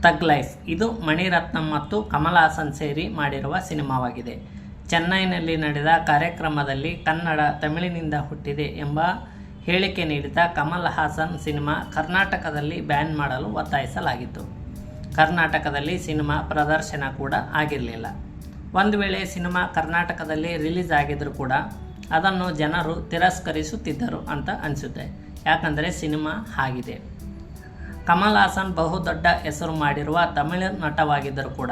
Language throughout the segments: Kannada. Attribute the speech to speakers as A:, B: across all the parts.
A: ತಗ್ ಲೈಫ್ ಇದು ಮಣಿರತ್ನಂ ಮತ್ತು ಕಮಲ್ ಹಾಸನ್ ಸೇರಿ ಮಾಡಿರುವ ಸಿನಿಮಾವಾಗಿದೆ. ಚೆನ್ನೈನಲ್ಲಿ ನಡೆದ ಕಾರ್ಯಕ್ರಮದಲ್ಲಿ ಕನ್ನಡ ತಮಿಳಿನಿಂದ ಹುಟ್ಟಿದೆ ಎಂಬ ಹೇಳಿಕೆ ನೀಡಿದ ಕಮಲ್ ಹಾಸನ್ ಸಿನಿಮಾ ಕರ್ನಾಟಕದಲ್ಲಿ ಬ್ಯಾನ್ ಮಾಡಲು ಒತ್ತಾಯಿಸಲಾಗಿತ್ತು. ಕರ್ನಾಟಕದಲ್ಲಿ ಸಿನಿಮಾ ಪ್ರದರ್ಶನ ಕೂಡ ಆಗಿರಲಿಲ್ಲ. ಒಂದು ವೇಳೆ ಸಿನಿಮಾ ಕರ್ನಾಟಕದಲ್ಲಿ ರಿಲೀಸ್ ಆಗಿದ್ದರೂ ಕೂಡ ಅದನ್ನು ಜನರು ತಿರಸ್ಕರಿಸುತ್ತಿದ್ದರು ಅಂತ ಅನಿಸುತ್ತೆ. ಯಾಕಂದರೆ ಸಿನಿಮಾ ಆಗಿದೆ. ಕಮಲ್ ಹಾಸನ್ ಬಹುದೊಡ್ಡ ಹೆಸರು ಮಾಡಿರುವ ತಮಿಳು ನಟವಾಗಿದ್ದರೂ ಕೂಡ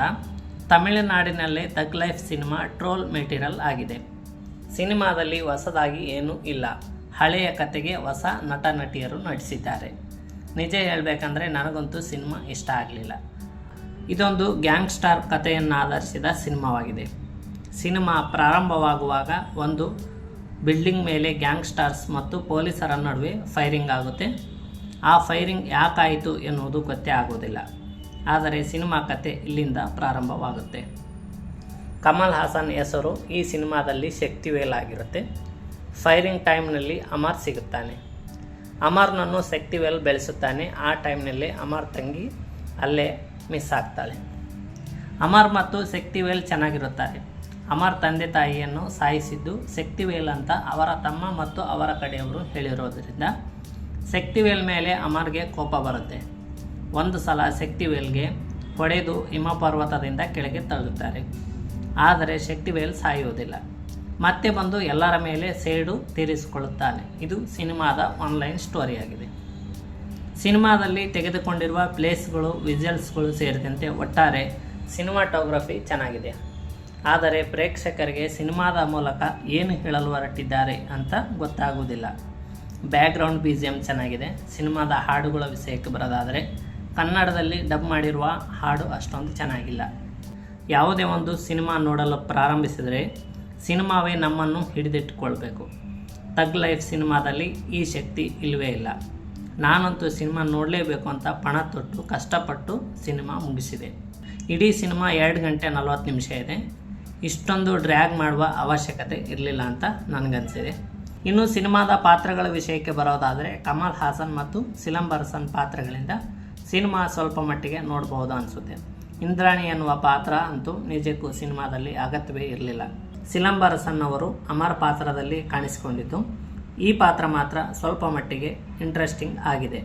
A: ತಮಿಳುನಾಡಿನಲ್ಲೇ ತಗ್ ಲೈಫ್ ಸಿನಿಮಾ ಟ್ರೋಲ್ ಮೆಟೀರಿಯಲ್ ಆಗಿದೆ. ಸಿನಿಮಾದಲ್ಲಿ ಹೊಸದಾಗಿ ಏನೂ ಇಲ್ಲ. ಹಳೆಯ ಕತೆಗೆ ಹೊಸ ನಟ ನಟಿಯರು ನಟಿಸಿದ್ದಾರೆ. ನಿಜ ಹೇಳಬೇಕಂದ್ರೆ ನನಗಂತೂ ಸಿನಿಮಾ ಇಷ್ಟ ಆಗಲಿಲ್ಲ. ಇದೊಂದು ಗ್ಯಾಂಗ್ಸ್ಟರ್ ಕಥೆಯನ್ನು ಆಧರಿಸಿದ ಸಿನಿಮಾವಾಗಿದೆ. ಸಿನಿಮಾ ಪ್ರಾರಂಭವಾಗುವಾಗ ಒಂದು ಬಿಲ್ಡಿಂಗ್ ಮೇಲೆ ಗ್ಯಾಂಗ್ಸ್ಟರ್ಸ್ ಮತ್ತು ಪೊಲೀಸರ ನಡುವೆ ಫೈರಿಂಗ್ ಆಗುತ್ತೆ. ಆ ಫೈರಿಂಗ್ ಯಾಕಾಯಿತು ಎನ್ನುವುದು ಗೊತ್ತೇ ಆಗೋದಿಲ್ಲ. ಆದರೆ ಸಿನಿಮಾ ಕತೆ ಇಲ್ಲಿಂದ ಪ್ರಾರಂಭವಾಗುತ್ತೆ. ಕಮಲ್ ಹಾಸನ್ ಹೆಸರು ಈ ಸಿನಿಮಾದಲ್ಲಿ ಶಕ್ತಿವೇಲ್ ಆಗಿರುತ್ತೆ. ಫೈರಿಂಗ್ ಟೈಮ್ನಲ್ಲಿ ಅಮರ್ ಸಿಗುತ್ತಾನೆ. ಅಮರ್ನನ್ನು ಶಕ್ತಿವೇಲ್ ಬೆಳೆಸುತ್ತಾನೆ. ಆ ಟೈಮ್ನಲ್ಲಿ ಅಮರ್ ತಂಗಿ ಅಲ್ಲೇ ಮಿಸ್ ಆಗ್ತಾಳೆ. ಅಮರ್ ಮತ್ತು ಶಕ್ತಿವೇಲ್ ಚೆನ್ನಾಗಿರುತ್ತಾರೆ. ಅಮರ್ ತಂದೆ ತಾಯಿಯನ್ನು ಸಾಯಿಸಿದ್ದು ಶಕ್ತಿವೇಲ್ ಅಂತ ಅವರ ತಮ್ಮ ಮತ್ತು ಅವರ ಕಡೆಯವರು ಹೇಳಿರೋದರಿಂದ ಶಕ್ತಿವೇಲ್ ಮೇಲೆ ಅಮರ್ಗೆ ಕೋಪ ಬರುತ್ತೆ. ಒಂದು ಸಲ ಶಕ್ತಿವೇಲ್ಗೆ ಹೊಡೆದು ಹಿಮಪರ್ವತದಿಂದ ಕೆಳಗೆ ತಳ್ಳುತ್ತಾರೆ. ಆದರೆ ಶಕ್ತಿವೇಲ್ ಸಾಯುವುದಿಲ್ಲ. ಮತ್ತೆ ಬಂದು ಎಲ್ಲರ ಮೇಲೆ ಸೇಡು ತೀರಿಸಿಕೊಳ್ಳುತ್ತಾನೆ. ಇದು ಸಿನಿಮಾದ ಆನ್ಲೈನ್ ಸ್ಟೋರಿಯಾಗಿದೆ. ಸಿನಿಮಾದಲ್ಲಿ ತೆಗೆದುಕೊಂಡಿರುವ ಪ್ಲೇಸ್ಗಳು, ವಿಜುವಲ್ಸ್ಗಳು ಸೇರಿದಂತೆ ಒಟ್ಟಾರೆ ಸಿನಿಮಾಟೋಗ್ರಫಿ ಚೆನ್ನಾಗಿದೆ. ಆದರೆ ಪ್ರೇಕ್ಷಕರಿಗೆ ಸಿನಿಮಾದ ಮೂಲಕ ಏನು ಹೇಳಲು ಹೊರಟಿದ್ದಾರೆ ಅಂತ ಗೊತ್ತಾಗುವುದಿಲ್ಲ. ಬ್ಯಾಕ್ಗ್ರೌಂಡ್ BGM ಚೆನ್ನಾಗಿದೆ. ಸಿನಿಮಾದ ಹಾಡುಗಳ ವಿಷಯಕ್ಕೆ ಬರೋದಾದರೆ ಕನ್ನಡದಲ್ಲಿ ಡಬ್ ಮಾಡಿರುವ ಹಾಡು ಅಷ್ಟೊಂದು ಚೆನ್ನಾಗಿಲ್ಲ. ಯಾವುದೇ ಒಂದು ಸಿನಿಮಾ ನೋಡಲು ಪ್ರಾರಂಭಿಸಿದರೆ ಸಿನಿಮಾವೇ ನಮ್ಮನ್ನು ಹಿಡಿದಿಟ್ಟುಕೊಳ್ಬೇಕು. ತಗ್ ಲೈಫ್ ಸಿನಿಮಾದಲ್ಲಿ ಈ ಶಕ್ತಿ ಇಲ್ಲವೇ ಇಲ್ಲ. ನಾನಂತೂ ಸಿನಿಮಾ ನೋಡಲೇಬೇಕು ಅಂತ ಪಣ ತೊಟ್ಟು ಕಷ್ಟಪಟ್ಟು ಸಿನಿಮಾ ಮುಗಿಸಿದೆ. ಇಡೀ ಸಿನಿಮಾ 2 ಗಂಟೆ 40 ನಿಮಿಷ ಇದೆ. ಇಷ್ಟೊಂದು ಡ್ರ್ಯಾಗ್ ಮಾಡುವ ಅವಶ್ಯಕತೆ ಇರಲಿಲ್ಲ ಅಂತ ನನಗನ್ಸಿದೆ. ಇನ್ನು ಸಿನಿಮಾದ ಪಾತ್ರಗಳ ವಿಷಯಕ್ಕೆ ಬರೋದಾದರೆ ಕಮಲ್ ಹಾಸನ್ ಮತ್ತು ಸಿಲಂಬರಸನ್ ಪಾತ್ರಗಳಿಂದ ಸಿನಿಮಾ ಸ್ವಲ್ಪ ಮಟ್ಟಿಗೆ ನೋಡಬಹುದು ಅನಿಸುತ್ತೆ. ಇಂದ್ರಾಣಿ ಎನ್ನುವ ಪಾತ್ರ ಅಂತೂ ನಿಜಕ್ಕೂ ಸಿನಿಮಾದಲ್ಲಿ ಅಗತ್ಯವೇ ಇರಲಿಲ್ಲ. ಸಿಲಂಬರಸನ್ ಅವರು ಅಮರ್ ಪಾತ್ರದಲ್ಲಿ ಕಾಣಿಸಿಕೊಂಡಿದ್ದು ಈ ಪಾತ್ರ ಮಾತ್ರ ಸ್ವಲ್ಪ ಮಟ್ಟಿಗೆ ಇಂಟ್ರೆಸ್ಟಿಂಗ್ ಆಗಿದೆ.